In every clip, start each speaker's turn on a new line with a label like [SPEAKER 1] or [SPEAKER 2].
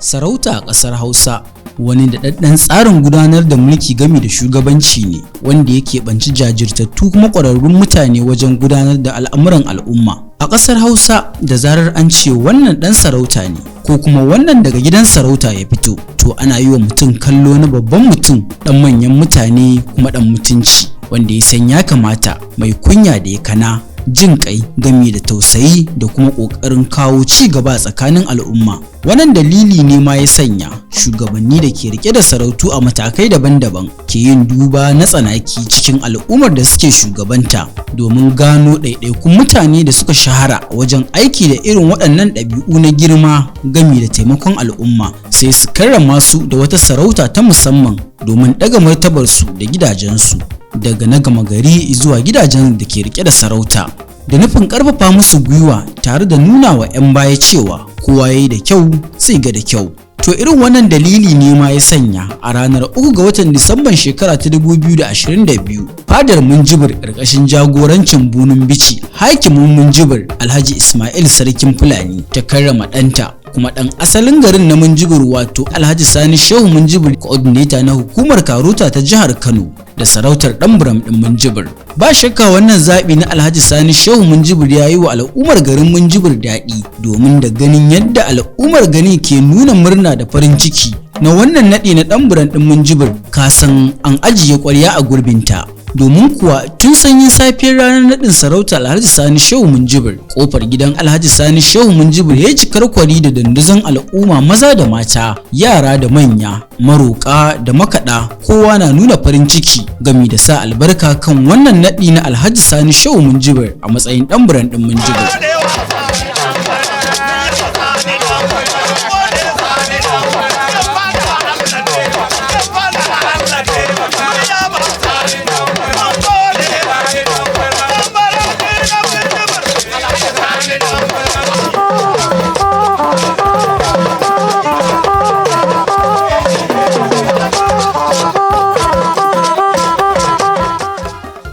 [SPEAKER 1] Sarauta a ƙasar Hausa wani daɗaɗɗen tsarin gudanar da mulki gami da shugabanci ne wanda yake banci jajirtattu kuma ƙwararrun mutane wajen gudanar da al'amuran al'umma. A ƙasar Hausa da zarar an ce wannan ɗan sarauta ne ko kuma wannan daga gidan sarauta ya fito, to ana yi wa mutum kallo na babban mutum, ɗan manyan mutane kuma ɗan mutunci wanda ya san ya kamata, mai kunya da ya kana, jin kai gami da tausayi da kuma ƙoƙarin kawo ci gaba tsakanin al'umma. Wannan dalili ne ma ya sanya shugabanni da ke rike da sarautu a matakai daban-daban ke yin duba na tsanaki cikin al'ummar da suke shugabanta domin gano ɗaiɗaikun mutane da suka shahara wajen aiki da irin waɗannan ɗabi'u na girma gami da taimakon al'umma, sai su karrama su da wata sarauta ta musamman domin ɗaga martabarsu da gidajensu daga na gama gari zuwa gidajen da ke rike da sarauta, da nufin ƙarfafa musu gwiwa tare da nuna wa 'yan baya cewa kowa yayi da kyau sai ga da kyau. To irin wannan dalili ne ma ya sanya a ranar 3 ga watan Disamban shekara ta 2022 fadar Minjibir ƙarƙashin jagorancin Bunun Bichi hakimin Minjibir Alhaji Ismail Sarkin Fulani ta karrama ɗanta kuma ɗan asalin garin na Minjibir wato Alhaji Sani Shehu Minjibir, coordinator na hukumar Karota ta jihar Kano da sarautar ɗan Buram ɗin Minjibir. Ba shakka wannan zaɓi na Alhaji Sani Shehu Minjibir ya yi wa al'ummar garin Minjibir daɗi, domin da ganin yadda al'ummar gani ke nuna murna da farin ciki na wannan naɗi na ɗan Buram ɗin Minjibir, ka san an ajiye ƙwarya a gurbinta. Domin kuwa tun sanyin safiyar ranar naɗin sarauta Alhaji Sani Shehu Minjibir, ƙofar gidan Alhaji Sani Shehu Minjibir ya cikar kwari da dandazon al'umma maza da mata, yara da manya, maroƙa da makaɗa, kowa na nuna farin ciki gami da sa albarka kan wannan naɗi na Alhaji Sani Shehu Minjibir a matsayin ɗan Buram ɗin Minjibir.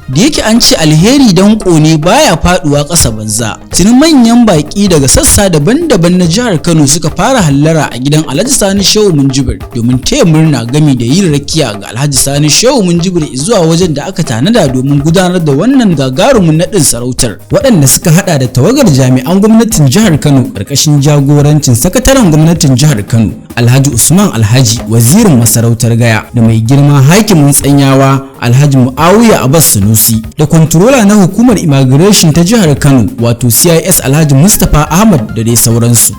[SPEAKER 1] Da yake an ce alheri danƙo ne baya faduwa ƙasa banza, tuni manyan baƙi daga sassa daban-daban na jihar Kano suka fara hallara a gidan Alhaji Sani Shehu Minjibir domin taya murna gami da yin rakiya ga Alhaji Sani Shehu Minjibir zuwa wajen da aka tanada domin gudanar da wannan gagarumin naɗin sarautar, waɗanda suka hada da tawagar jami'an gwamnatin jihar Kano ƙarƙashin jagorancin sakataren gwamnatin jihar Kano Alhaji Usman Alhaji, wazirin masarautar Gaya, da mai girma hakimin Tsanyawa Alhaji Muawiya Abbas Sanusi, da kwantarola na hukumar immigration ta jihar Kano wato CIS Alhaji Mustapha Ahmad da dai sauransu.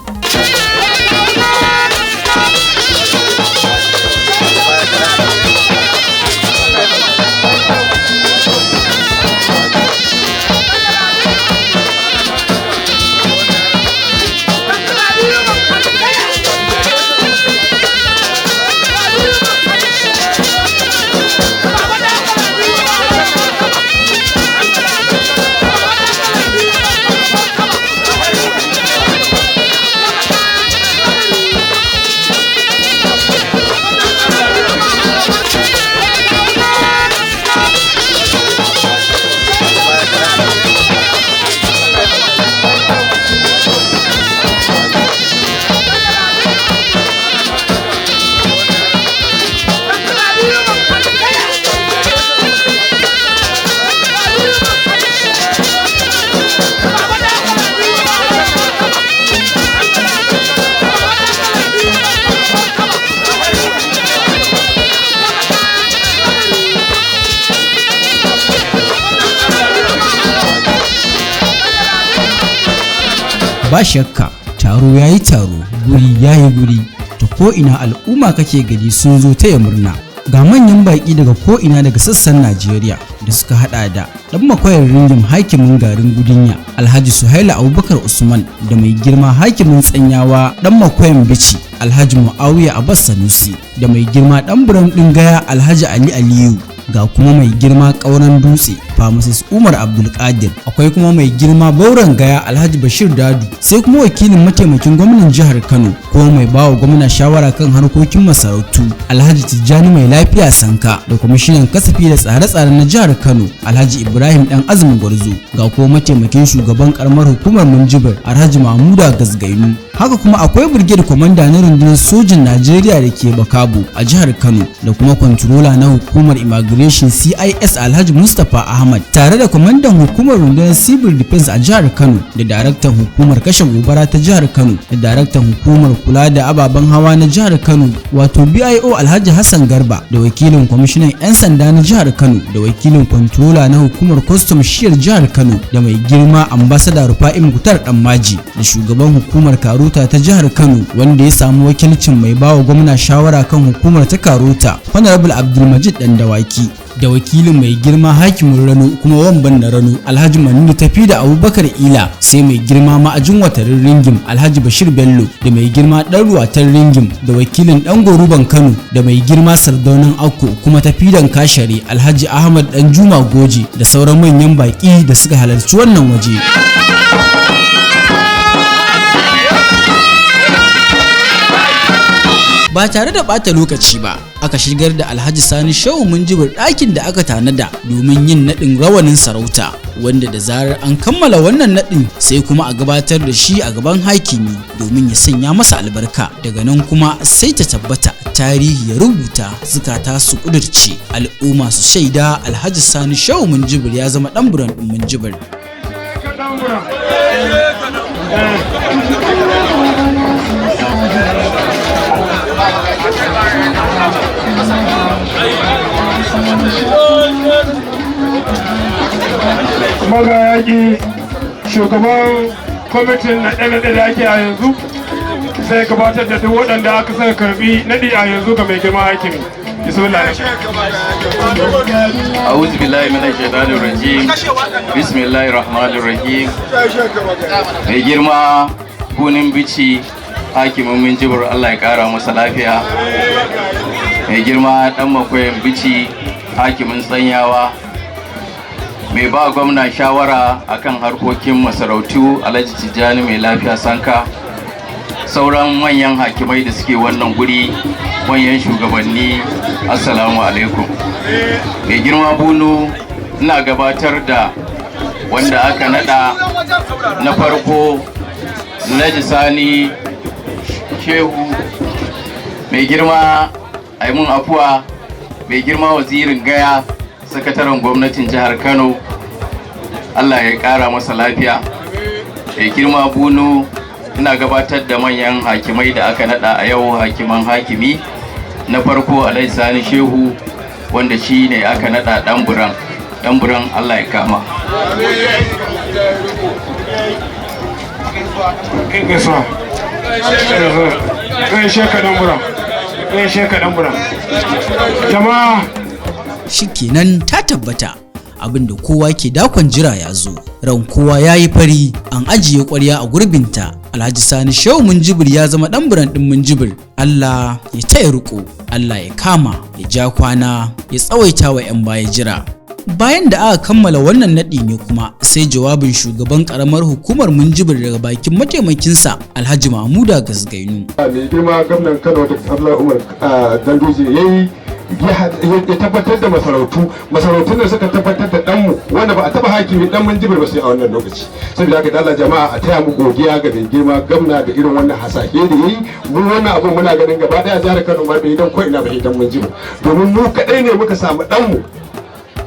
[SPEAKER 1] Ba shakka taro ya yi taro, guri ya yi guri, ta ko'ina al'umma kake gani sun zo taya murna. Ga manyan baƙi daga ko'ina daga sassan Najeriya da suka hada da ɗan makwayar ringin hakimin garin Gudinya Alhaji Suhaila Abubakar Usman, da mai girma hakimin Tsanyawa ɗan makwayan Bichi Alhaji Muawiya Abbas Sanusi, da mai girma ɗan Buram ɗin Gaya Alhaji Ali Aliyu, ga kuma mai girma ƙauren Dutse Mrs. Umar Abdulkadir, akwai kuma mai girma Bauren Gaya Alhaji Bashir Dadu, sai kuma wakilin mataimakin gwamnan jihar Kano kuma mai bawa gwamna shawara kan harkokin masarautu Alhaji Tijjani Mai Lafiya Sanka, da kwamishinan kasafi da tsare-tsare na jihar Kano Alhaji Ibrahim Dan Azumi Gwarzo, ga kuma mataimakin shugaban karamar hukumar Minjibir Alhaji Mahmuda Gazgainu. Haka kuma akwai brigade commander na rundunar sojin Najeriya da ke Bakabo a jihar Kano, da kuma controller na hukumar immigration CIS Alhaji Mustapha Ahmad, tare da kwamandan hukumar rundunar civil defense a jihar Kano, da daraktan hukumar kashe gobara ta jihar Kano, da daraktan hukumar kula da ababen hawa na jihar Kano wato BIO Alhaji Hassan Garba, da wakilin kwamishinan 'yan sanda na jihar Kano, da wakilin controller na hukumar custom shiyar jihar Kano, da mai girma ambassador Rufa'i Muktar Danmaji, da shugaban hukumar Karota ta jihar Kano wanda ya samu wakilcin mai bawa gwamna shawara kan hukumar ta Karota Honorable Abdulmajid Dandawaki, da wakilin mai girma hakimin Rano kuma wamban na Rano Alhaji Manunu Tafi da Abubakar Ila, sai mai girma ma'ajin watarin Ringim Alhaji Bashir Bello, da mai girma dan ruwatan Ringim, da wakilin dan goruban Kano, da mai girma Sardaunan Akko kuma tafidan Kashare Alhaji Ahmad Dan Juma Goje, da sauran manyan baki da suka halarci wannan waje. Ba tare da ɓata lokaci ba, aka shigar da Alhaji Sani Shehu Minjibir ɗakin da aka tanada domin yin naɗin rawanin sarauta, wanda da zarar an kammala wannan naɗin sai kuma a gabatar da shi a gaban hakimi domin ya sanya masa albarka. Daga nan kuma sai ta tabbata, tarihi ya rubuta, zukata su ƙudurce, al'umma su shaida Alhaji Sani Shehu Minjibir ya zama ɗan buran ɗin Minjibir.
[SPEAKER 2] Magayaki shugaban kwamitin naɗe-naɗe da ake a yanzu sai gabatar da duk waɗanda aka saka karbi naɗi a yanzu ga mai girma hakimi. Bismillah.
[SPEAKER 3] A'udhu billahi minash shaitanir rajim. Bismillahir rahmanir rahim. Mai girma Bunin Bichi hakimin Minjibir, Allah ya kara masa lafiya. Mai girma Dan Makoyan Bichi hakimin Tsanyawa, mai ba gwamna shawara akan harkokin masarautu Alhaji Tijjani Mai Lafiya Sanka, sauran manyan hakimai da suke wannan guri, manyan shugabanni, assalamu alaikum. Mai girma Bunu, ina gabatar da wanda aka nada na farko Alhaji Sani Shehu, mai girma Aimun Afuwa, mai girma wazirin Gaya, sakataren gwamnatin jihar Kano, Allah ya kara masa lafiya. Mai girma Bunu, ina gabatar da manyan hakimai da aka nada a yau, hakiman hakimi na farko Alhaji Sani Shehu, wanda shi ne aka nada dan buran Allah ya kama.
[SPEAKER 2] Jama'a
[SPEAKER 1] shikenan ta tabbata, abinda kowa ke dakon jira ya zo, ran kowa ya yi fari, an ajiye ƙwarya a gurbinta. Alhaji Sani Shehu Minjibir ya zama ɗan buran ɗin Minjibir. Allah ya taya riko, Allah ya kama, ya ja kwana, ya tsawaita wa 'yan baya jira. Bayan da aka kammala wannan naɗi ne kuma sai jawabin shugaban ƙaramar hukumar Minjibir daga bakin mataimakinsa Alhaji Mahmuda Gazgainu.
[SPEAKER 4] Mai girma gwamnan Kano da Abdullahi Umar Ganduje ya tabbatar da masarautun da suka tabbatar da ɗanmu wanda ba a taba hakimi ɗan Minjibir ba sai a wannan lokaci. Saboda haka dala jama'a a taya mu godiya ga mai girma gwamna da irin wannan hasashe da yayi. Mun wannan abun muna ganin gaba daya jihar Kano ma bai dan ko ina bai dan Minjibir, domin mu kadai ne muka samu ɗanmu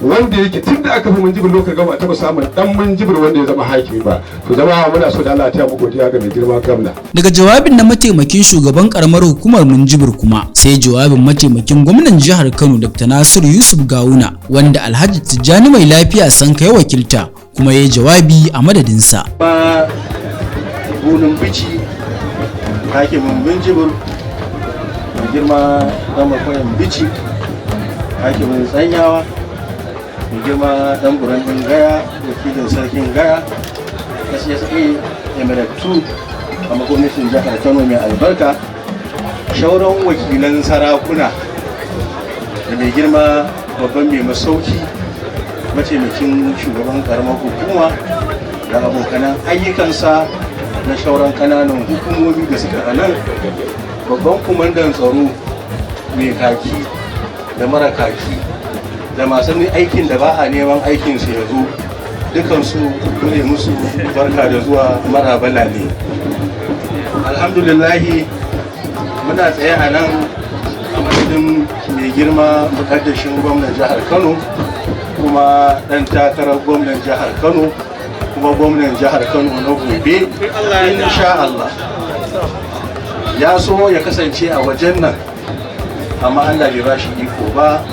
[SPEAKER 4] wanda yake tun da aka fi Minjibir lokacin gama taɓa samun dan Minjibir wanda ya zama hakimi ba. To jama'a muna so da Allah ta mu godiya ga mai girma gwamna.
[SPEAKER 1] Daga jawabin na mataimakin shugaban karamar hukumar Minjibir kuma sai jawabin mataimakin gwamnan jihar Kano Dr. Nasiru Yusuf Gawuna, wanda Alhaji Tijjani Mai Lafiya Sanka ya wakilta kuma ya yi jawabi a madadinsa.
[SPEAKER 5] Bunin Bichi hakimin Minjibir, mai girma Dan Makoyan Bichi hakimin Tsanyawa, mai girma dan buran ɗin Gaya, wakilin sarkin Gaya, SSA Emirate 2 a gwamnatin jihar Kano mai albarka, shauran wakilan sarakuna da mai girma babban mai masauki mataimakin shugaban karamar hukuma da abokanan ayyukansa na shauran kananan hukumomi da suka a nan, babban kumandan tsaro mai kaki da mara kaki da masu aikin da ba a neman aikinsu ya zo, dukansu dole musu barka da zuwa marabala ne. Alhamdulillahi muna tsaye a nan a madadin mai girma mukaddashin gwamnan jihar Kano kuma ɗan takarar gwamnan jihar Kano kuma gwamnan jihar Kano na gobe, insha Allah. Ya so ya kasance a wajen nan amma Allah bai ba shi iko ba,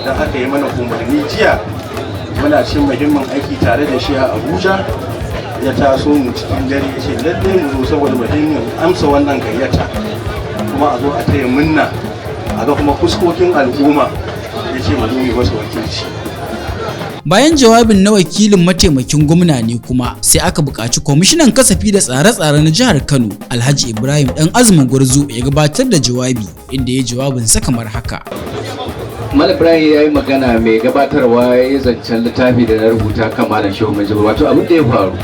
[SPEAKER 5] don haka yi mana umarni jiya muna cin muhimmin aiki tare da shi a Abuja, ya taso mu cikin dare ya ce lalle mu zo saboda muhimmin amsa wannan gayyata kuma a zo a taya munna a ga kuma fuskokin al'umma, ya ce mu zo mu masa wakilci.
[SPEAKER 1] Bayan jawabin na wakilin mataimakin gwamna ne kuma sai aka buƙaci kwamishinan kasafi da tsare-tsare na jihar Kano Alhaji Ibrahim Dan Azumi Gwarzo ya gabatar da jawabi, inda ya jawabinsa kamar haka.
[SPEAKER 3] Malam Ibrahim ya yi magana mai gabatarwa ya zancen littafi da na rubuta kan Malam Shehu Minjibir. Wato abin da ya faru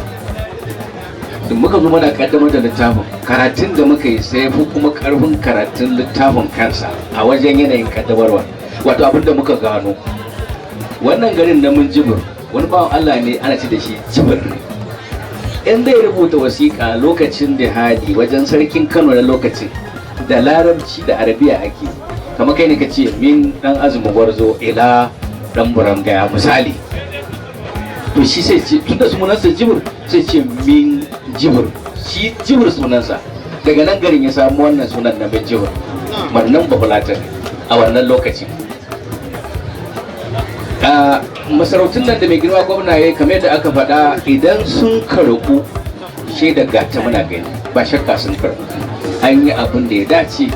[SPEAKER 3] da muka zo mana kaddamar da littafin, karatun da muka yi sai fi kuma karfin karatun littafin kansa a wajen yanayin kaddamarwa. Wato abin da muka gano, wannan garin na Minjibir wani bawan Allah ne ana ce da shi Jibir. In zai rubuta wasiƙa lokacin da hadi wajen sarkin Kano na lokacin da larabci da arabiya ake, kamar kai ne ka ce min Dan Azumi Gwarzo ila Dan Buran Gaya misali, to shi sai ce tunda sunansa Jibir sai ce min Jibir, shi Jibir sunansa, daga nan garin ya samu wannan sunan na min Jibir, wannan Bafulatar a wannan lokacin. Masarautun nan da mai girma gwamna ya yi kamar yadda aka faɗa, idan sun karɓu shaidar gata muna gani ba shakka sun karɓu, an yi abin da ya dace,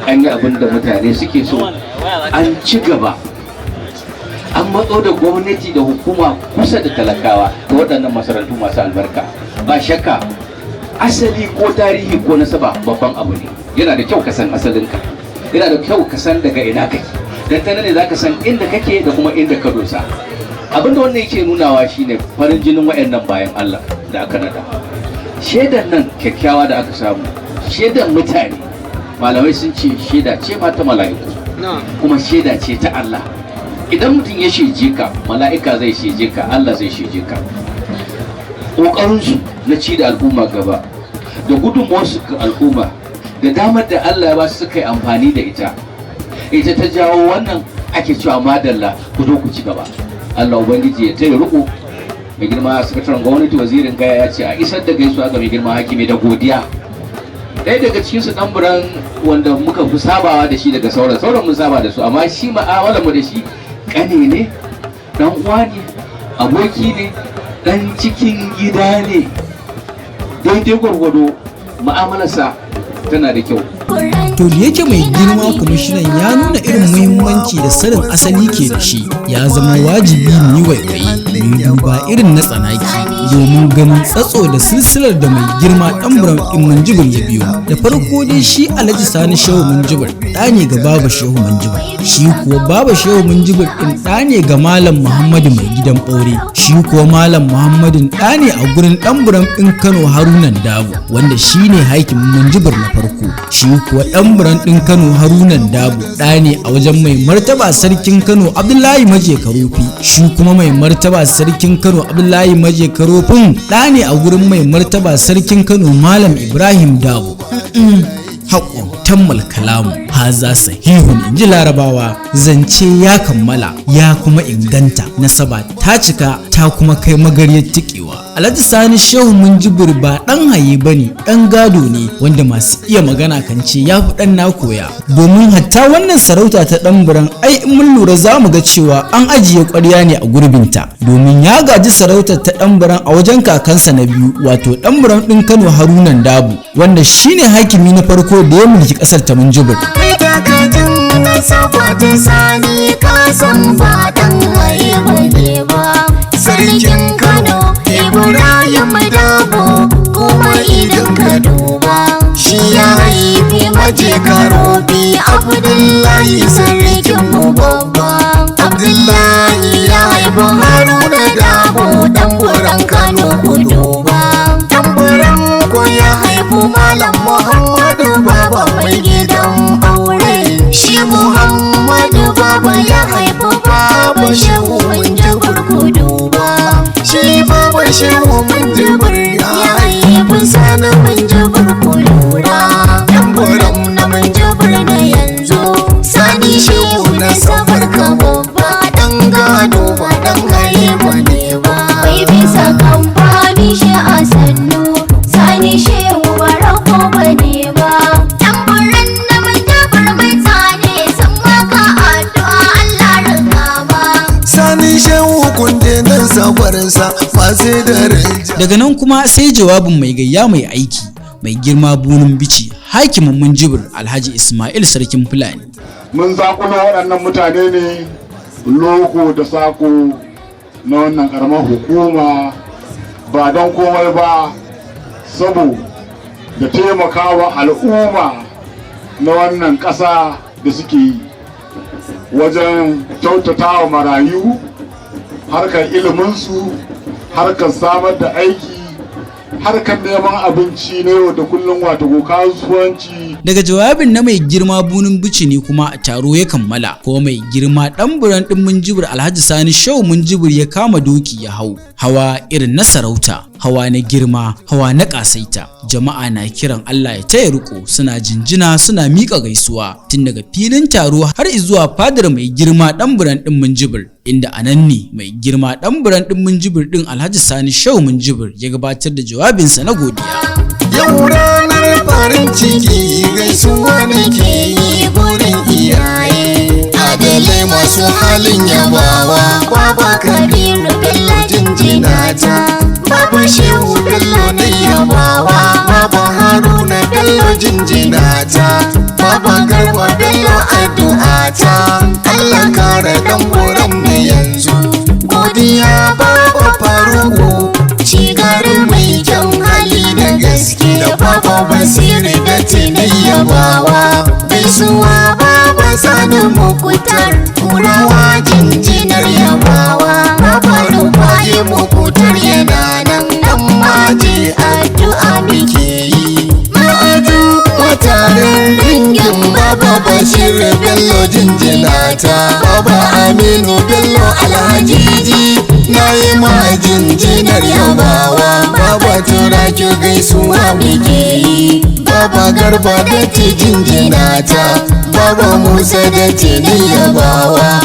[SPEAKER 3] an yi abin da mutane suke so, an ci gaba, an matso da gwamnati da hukuma kusa da talakawa da waɗannan masarautu masu albarka. Ba shakka asali ko tarihi ko nasaba babban abu ne, yana da kyau ka san asalinka, yana da kyau ka san daga ina kake, dan ta ne zaka san inda kake da kuma inda ka dosa. Abin da wannan yake nunawa shine farin jinin wayannan bayan Allah da aka nada, shaidan nan kyakkyawa da aka samu, shaidan mutane malamai sun ce shaida ce ma ta mala'iku kuma shaida ce ta Allah. Idan mutum ya sheje ka, mala'ika zai sheje ka, Allah zai sheje ka. Ƙoƙarinsu na ci da al'umma gaba da gudunmuwarsu ga al'umma da damar da Allah ya ba su suka yi amfani da ita ta jawo wannan ake cewa madalla ku zo ku ci gaba. Allah Ubangiji ya taya riko. Mai girma sakataren gwamnati wazirin Gaya ya ce a isar da gaisuwa ga mai girma hakimi da godiya. Ɗaya daga cikinsu ɗan buran wanda muka fi sabawa da shi daga sauran mun saba da su, amma shi ma'amalar mu da shi ƙane ne, ɗan uwa ne, aboki ne, ɗan cikin gida ne, daidai gwargwado mu'amalarsa tana da kyau.
[SPEAKER 1] To da yake mai girma kwamishinan ya nuna irin muhimmanci da sanin asali ke da shi, ya zama wajibi mu yi waiwayi mu duba irin na tsanaki domin ganin tsatso da silsilar da mai girma Dan Buran ɗin Minjibir ya biyo. Da farko dai shi Alhaji Sani Shehu Minjibir ɗa ne ga Baba Shehu Minjibir, shi kuwa Baba Shehu Minjibir ɗin ɗa ne ga Malam Muhammadu mai gidan ɓaure, shi kuwa Malam Muhammadin ɗa ne a gurin Dan Buran ɗin Kano Harunan Dabo wanda shi ne hakimin Minjibir na farko, shi kuwa Dan Buran ɗin Kano Harunan Dabo ɗa ne a wajen mai martaba sarkin Kano Abdullahi Maje Karofi, shi kuma mai martaba sarkin Kano Abdullahi Maje Karofin ɗa ne a gurin mai martaba sarkin Kano Malam Ibrahim Dabo. Haƙon tammal kalamu haza sahihun, inji Larabawa. Zance ya kammala ya kuma inganta, nasaba ta cika ta kuma kai magariyar tikewa. Alhaji Sani Shehu Minjibir ba ɗan haye bane, ɗan gado ne wanda masu iya magana kan ce ya fi ɗan na koya, domin hatta wannan sarauta ta Dan Buran ai in mun lura za mu ga cewa an ajiye ƙwarya ne a gurbinta, domin ya gaji sarautar ta Dan Buran a wajen kakansa na biyu, wato Dan Buran ɗin Kano Harunan Dabo, wanda shine hakimi na farko da ya mulki ƙasar ta Minjibir.
[SPEAKER 6] Sarkin Kano Ibrahim Dabo, kuma idan ka duba shi ya haifi Maje Karofi Abdullahi sarkin mu babba, Abdullahi ya haifi Haruna Dabo tamburan Kano ku duba. Tamburan ku ya haifi Malam Muhammadu Baba mai gidan aure. Shi Muhammadu Baba ya haifi Baba Shehu Minjibir ku duba. Shi Baba Shehu Minjibir ya haifi Sani Minjibir ku lura. Tamburan na Minjibir na yanzu Sani Shehu na safar ka babba. Dan gado ba dan haifa ne ba. Bai bisa kamfani shi a sannu. Sani Shehu barako ba ne ba. Tamburan na Minjibir mutane sun maka addu'a Allah rikama.
[SPEAKER 7] Sani Shehu kunde nan safarinsa masu da rinja.
[SPEAKER 1] Daga nan kuma sai jawabin mai gayya mai aiki mai girma Bunin Bichi hakimin Minjibir Alhaji Ismail Sarkin Fulani.
[SPEAKER 8] Mun zakulo waɗannan mutane ne loko da sako na wannan ƙaramar hukuma ba don komai ba saboda taimakawa al'umma na wannan ƙasa da suke yi wajen kyautatawa marayu, harkar iliminsu, harkar samar da aiki, harkar neman abinci na yau da kullum wato kasuwanci.
[SPEAKER 1] Daga jawabin na mai girma Bunin Bichi ne kuma taro ya kammala ko mai girma dan buran din Minjibir Alhaji Sani Shehu Minjibir ya kama doki ya hau hawa irin na sarauta, hawa na girma, hawa na kasaita. Jama'a na kiran Allah ya taya riko, suna jinjina, suna mika gaisuwa tun daga filin taro har zuwa fadar mai girma dan buran din Minjibir, inda anan ne mai girma dan buran din Minjibir din Alhaji Sani Shehu Minjibir ya gabatar da jawabinsa na godiya.
[SPEAKER 7] Yau ranar farin ciki gaisuwa nake yi gurin iyaye adalai masu halin yabawa.
[SPEAKER 6] Baba Kabiru Bello jinjinata. Baba Shehu Bello na yabawa.
[SPEAKER 7] Baba Haruna Bello jinjinata.
[SPEAKER 6] Baba Garba Bello addu'ata.
[SPEAKER 7] Allah kare dan buran mu yanzu.
[SPEAKER 6] Godiya Baba Faruku. Shigarin mai kyan hali da gaske.
[SPEAKER 7] Da Baba Basiru da Tinai yabawa.
[SPEAKER 6] Gaisuwa Baba Sani Mukutar. Turawa jinjinar yabawa. Baba Rufaye Mukutar yana nan. Dan maji addu'a muke yi. Ma'adu mutanen ringin
[SPEAKER 7] Baba Basiru Bello jinjinata. Baba Aminu Bello Alhajiji na yi ma jinjinar yabawa. Baba Turaki gaisuwa muke yi. Baba Garba da ti jinjinata. Baba Musa da ti ni yabawa.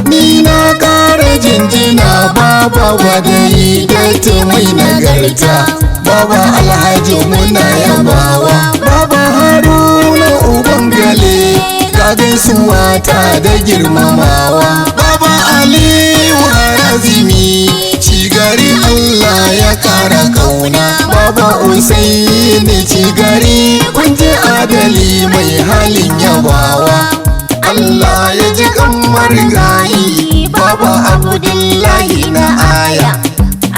[SPEAKER 7] Ni na kara jinjina Baba Wadayi da ti mai nagarta. Baba Alhaji muna yabawa. Baba Haruna uban gale ka gaisuwa ta da girmamawa. Baba Aliyu Harazimi Cigari Allah ya kara kauna. Baba Usaini Cigari kunji adali mai halin yabawa. Allah ya ji kan marigayi Baba Abdullahi na aya.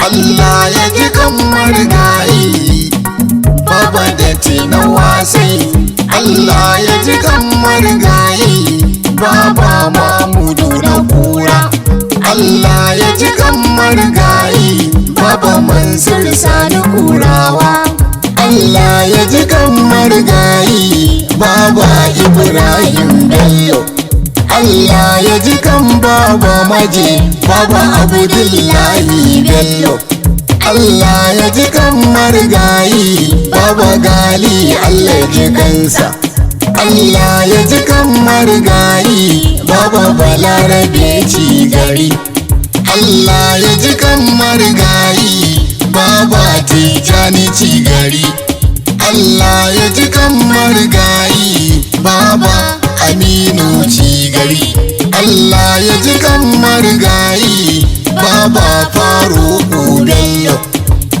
[SPEAKER 7] Allah ya ji kan marigayi Baba da tina wasai. Allah ya ji kan marigayi Baba Mamudu na kura. Allah ya ji kan marigayi Baba Mansur Sani Kurawa. Allah ya ji kan marigayi Baba Ibrahim Bello. Allah ya ji kan Baba Maje Baba Abdullahi Bello. Allah ya ji kan marigayi Baba Gali Allah ya ji kansa. Allah ya ji kan marigayi Baba Balarabe Cigari. Allah ya ji kan marigayi Baba Tijani Cigari. Allah ya ji kan marigayi Baba Aminu Cigari. Allah ya ji kan marigayi Baba Faruku Bello.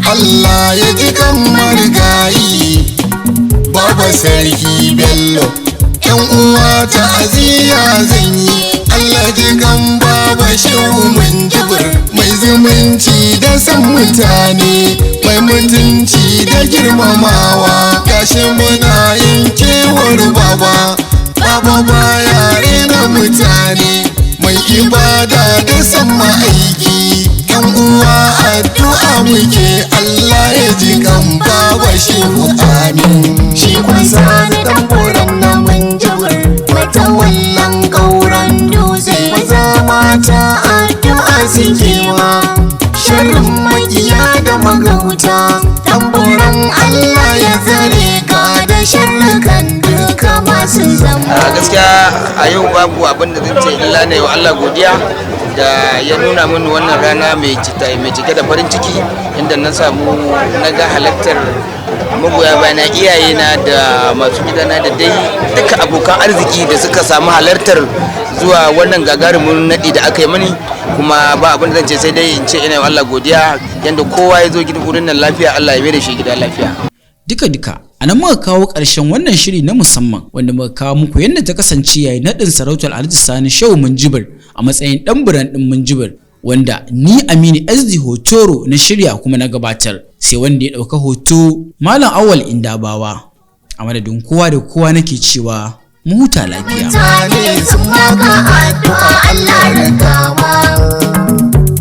[SPEAKER 7] Allah ya ji kan marigayi Baba Sarki Bello. Yan uwa ta'aziyya zan yi. Allah ji kan Baba Shehu Minjibir mai zumunci da san mutane, mai mutunci da girmamawa. Gashi muna yin kewar Baba. Baba baya rena mutane, mai mai ibada da sama aiki. Yan uwa addu'a muke Allah ya ji kan baba shehu amin.
[SPEAKER 6] Shi kwasa na dan buran na Minjibir, matawallan gauran dutse. Maza mata addu'a suke wa, sharrin makiya da magauta. Tamburan Allah ya zare ka da sharrukan duka masu zama.
[SPEAKER 9] Gaskiya a yau babu abin da zan ce illa ne wa Allah godiya da ya nuna mini wannan rana mai cike da farin ciki, inda na samu na ga halartar magoya bayana, iyayena da masu gidana da dai duka abokan arziki da suka samu halartar zuwa wannan gagarumin naɗi da aka yi mani. Kuma ba abin da zan ce sai dai in ce ina wa Allah godiya yanda kowa ya zo gidan wurin nan lafiya, Allah ya mai da shi gida lafiya.
[SPEAKER 1] Duka a nan muka kawo ƙarshen wannan shiri na musamman wanda muka kawo muku yadda ta kasance yayin naɗin sarautar Alhaji Sani Shehu Minjibir a matsayin ɗan buran ɗin Minjibir, wanda ni Aminu SD Hotoro na shirya kuma na gabatar, sai wanda ya ɗauka hoto Malam Awal Indabawa. A madadin kowa da kowa nake cewa mu huta lafiya.
[SPEAKER 6] Mutane sun baka addu'a Allah ya kama.